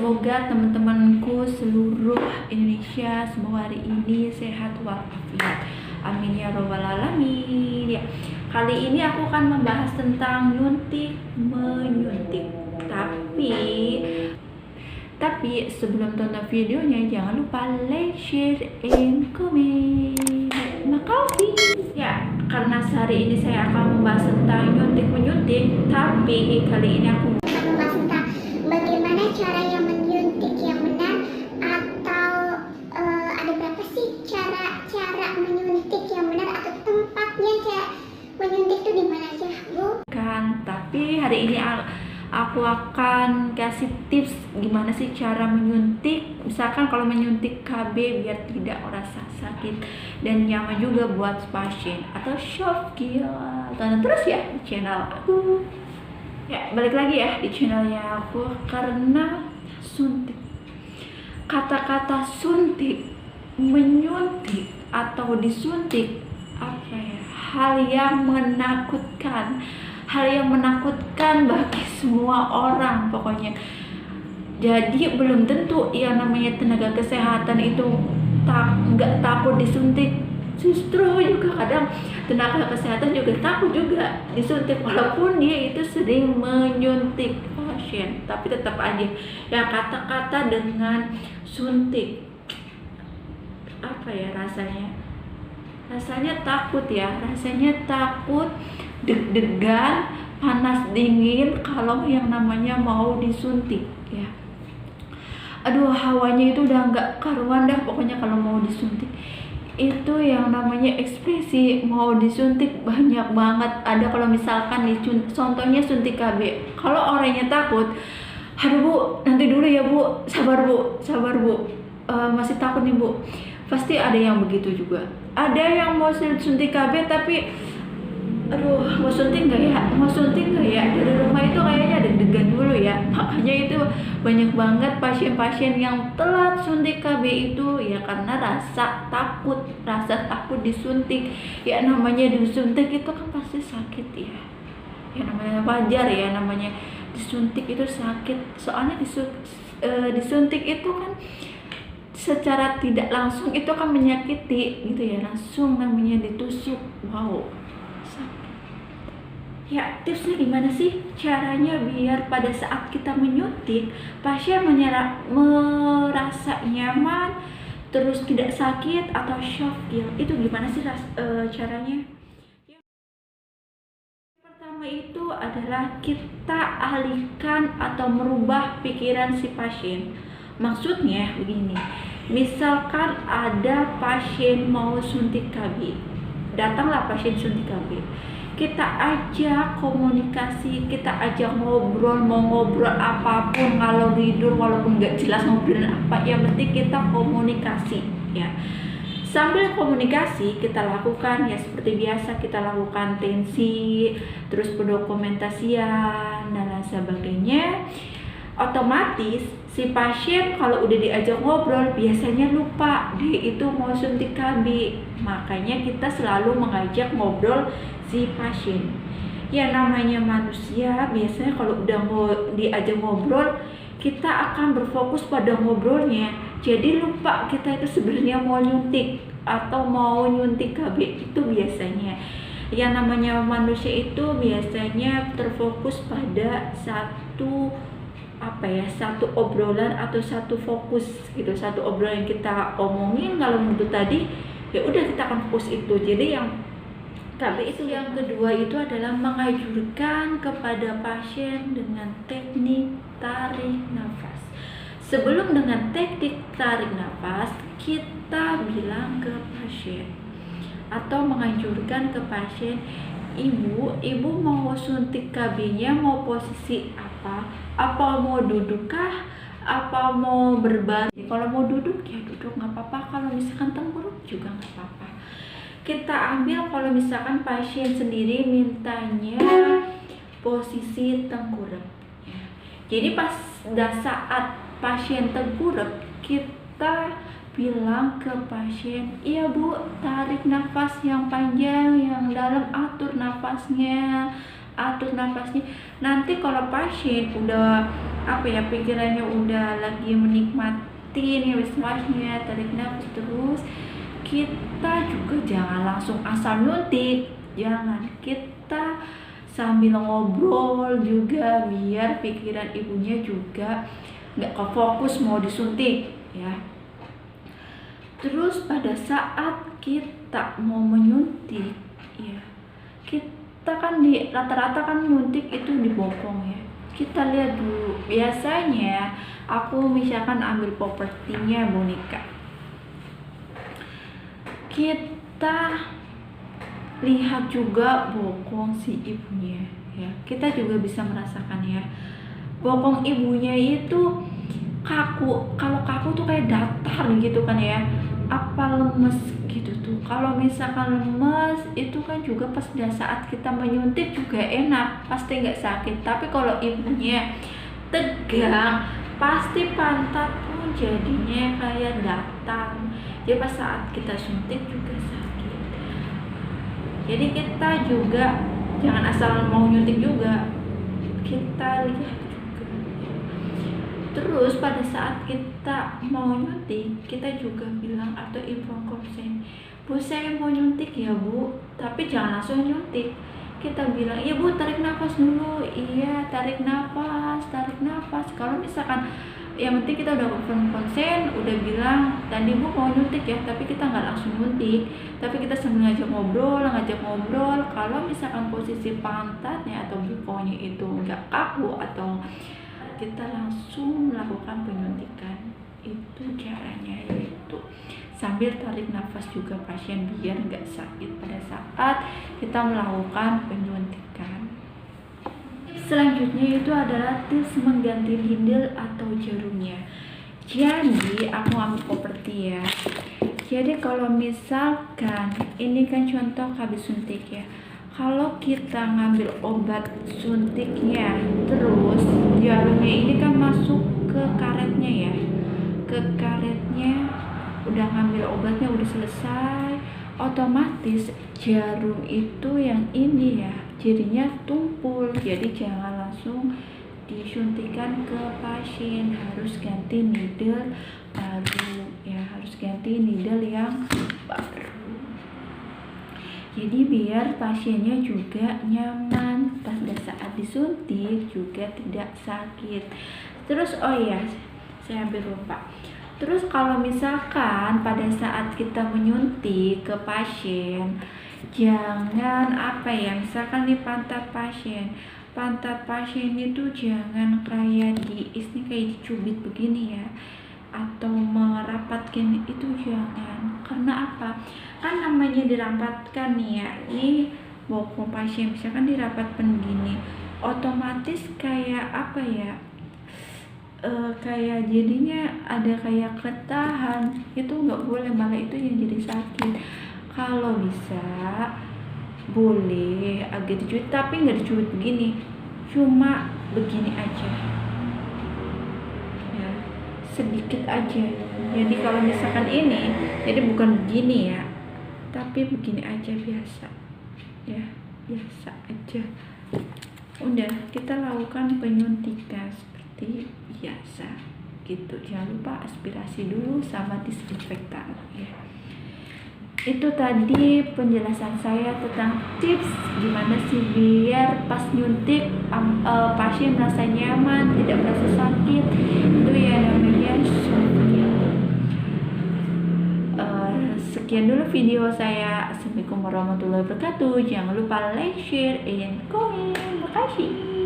semoga teman-temanku seluruh Indonesia semoga hari ini sehat walafiat. Amin ya robbal alamin. Ya, kali ini aku akan membahas tentang menyuntik. Tapi sebelum tonton videonya jangan lupa like, share, and comment. Makasih. Ya, karena sehari ini saya akan membahas tentang menyuntik, tapi kali ini aku membahas tentang bagaimana caranya menyuntik yang benar, atau ada berapa sih cara menyuntik yang benar, atau tempatnya cara menyuntik itu di mana aja, Bu? Tapi hari ini aku akan kasih tips gimana sih cara menyuntik. Misalkan kalau menyuntik KB biar tidak merasa sakit dan nyaman juga buat pasien atau soft kill. Tonton terus ya di channel aku. Ya, balik lagi ya di channelnya aku karena suntik. Kata-kata suntik, menyuntik atau disuntik apa ya? Hal yang menakutkan bagi semua orang pokoknya. Jadi belum tentu yang namanya tenaga kesehatan itu nggak takut disuntik. Justru juga kadang tenaga kesehatan juga takut juga disuntik walaupun dia itu sering menyuntik pasien, tapi tetap aja ya kata-kata dengan suntik apa ya rasanya takut ya, rasanya takut, deg-degan, panas dingin kalau yang namanya mau disuntik ya. Aduh, hawanya itu udah nggak karuan dah pokoknya kalau mau disuntik. Itu yang namanya ekspresi mau disuntik banyak banget. Ada kalau misalkan contohnya suntik KB, kalau orangnya takut, aduh Bu, nanti dulu ya Bu, sabar Bu, masih takut nih Bu. Pasti ada yang begitu juga. Ada yang mau suntik KB tapi aduh, mau suntik nggak ya, dari rumah itu kayaknya deg-degan dulu ya. Makanya itu banyak banget pasien-pasien yang telat suntik KB itu ya karena rasa takut disuntik. Ya namanya disuntik itu kan pasti sakit ya namanya wajar ya, namanya disuntik itu sakit. Soalnya disuntik itu kan secara tidak langsung itu kan menyakiti gitu ya, langsung namanya ditusuk. Wow, ya, tipsnya gimana sih caranya biar pada saat kita menyuntik pasien merasa nyaman, terus tidak sakit atau shock kill. Itu gimana sih caranya? Yang pertama itu adalah kita alihkan atau merubah pikiran si pasien. Maksudnya begini, misalkan ada pasien mau suntik KB, datanglah pasien suntik KB, kita ajak komunikasi, kita ajak ngobrol, mau ngobrol apapun, kalau tidur walaupun nggak jelas ngobrolin apa, yang penting kita komunikasi ya. Sambil komunikasi kita lakukan ya seperti biasa, kita lakukan tensi, terus pendokumentasian dan lain sebagainya. Otomatis si pasien kalau udah diajak ngobrol biasanya lupa dia itu mau suntik KB. Makanya kita selalu mengajak ngobrol si pasien. Ya namanya manusia, biasanya kalau udah mau diajak ngobrol kita akan berfokus pada ngobrolnya. Jadi lupa kita itu sebenarnya mau nyuntik atau mau nyuntik KB itu biasanya. Ya namanya manusia itu biasanya terfokus pada satu obrolan atau satu fokus gitu, satu obrolan yang kita omongin. Kalau menurut tadi ya udah kita akan fokus itu. Jadi yang kedua itu adalah menganjurkan kepada pasien dengan teknik tarik nafas. Sebelum dengan teknik tarik nafas, kita bilang ke pasien atau menganjurkan ke pasien, Ibu mau suntik KB-nya mau posisi apa? Apa mau dudukkah? Apa mau berbaring? Kalau mau duduk ya duduk nggak apa-apa. Kalau misalkan tengkurap juga nggak apa-apa. Kita ambil kalau misalkan pasien sendiri mintanya posisi tengkurap ya. Jadi saat pasien tengkurap, kita bilang ke pasien, iya Bu, tarik nafas yang panjang, yang dalam, atur nafasnya, atur nafasnya. Nanti kalau pasien udah pikirannya udah lagi menikmati nih nafasnya, tarik nafas terus, kita juga jangan langsung asal nyuntik, jangan, kita sambil ngobrol juga biar pikiran ibunya juga nggak kefokus mau disuntik ya. Terus pada saat kita mau menyuntik ya, kita kan rata-rata kan nyuntik itu di bokong ya. Kita lihat dulu, biasanya aku misalkan ambil propertinya boneka, kita lihat juga bokong si ibunya ya. Kita juga bisa merasakan ya, bokong ibunya itu kaku. Kalau kaku tuh kayak datar gitu kan ya, apa lemes gitu tuh. Kalau misalkan lemes itu kan juga pas saat kita menyuntik juga enak, pasti nggak sakit. Tapi kalau ibunya tegang, pasti pantat pun jadinya kayak datar. Jadi pas saat kita suntik juga sakit. Jadi kita juga jangan asal mau nyuntik juga, kita lihat juga. Terus pada saat kita mau nyuntik, kita juga bilang atau inform konsen, Bu saya mau nyuntik ya Bu, tapi jangan langsung nyuntik. Kita bilang, iya Bu tarik nafas dulu, iya tarik nafas. Kalau misalkan yang penting kita udah konsen, udah bilang tadi Bu mau nyuntik ya, tapi kita nggak langsung nyuntik, tapi kita sambil ngajak ngobrol. Kalau misalkan posisi pantatnya atau bokongnya itu nggak kaku atau kita langsung melakukan penyuntikan. Itu caranya, yaitu sambil tarik nafas juga pasien biar nggak sakit pada saat kita melakukan penyuntikan. Selanjutnya itu adalah tips mengganti needle atau jarumnya. Jadi aku ambil properti ya. Jadi kalau misalkan ini kan contoh habis suntik ya, kalau kita ngambil obat suntiknya terus jarumnya ini kan masuk ke karetnya ya, udah ngambil obatnya udah selesai, otomatis jarum itu yang ini ya jadinya tumpul. Jadi jangan langsung disuntikan ke pasien, harus ganti needle baru ya, harus ganti needle yang baru. Jadi biar pasiennya juga nyaman pada saat disuntik, juga tidak sakit. Terus oh iya, saya hampir lupa. Terus kalau misalkan pada saat kita menyuntik ke pasien, jangan misalkan di pantat pasien itu jangan kayak kayak dicubit begini ya, atau merapatkan itu jangan. Karena apa? Kan namanya dirapatkan nih ya, ini bokong pasien misalkan dirapatkan begini, otomatis kayak kayak jadinya ada kayak ketahan, itu nggak boleh, malah itu yang jadi sakit. Kalau bisa boleh agak dicubit, tapi nggak dicubit begini, cuma begini aja ya, sedikit aja. Jadi kalau misalkan ini, jadi bukan begini ya, tapi begini aja biasa ya, biasa aja. Udah, kita lakukan penyuntikan seperti biasa gitu. Jangan lupa aspirasi dulu sama disinfektan ya. Itu tadi penjelasan saya tentang tips gimana sih biar pas nyuntik pasien merasa nyaman, tidak merasa sakit. Itu ya namanya Sofia. Sekian dulu video saya. Assalamualaikum warahmatullahi wabarakatuh. Jangan lupa like, share, and comment. Makasih.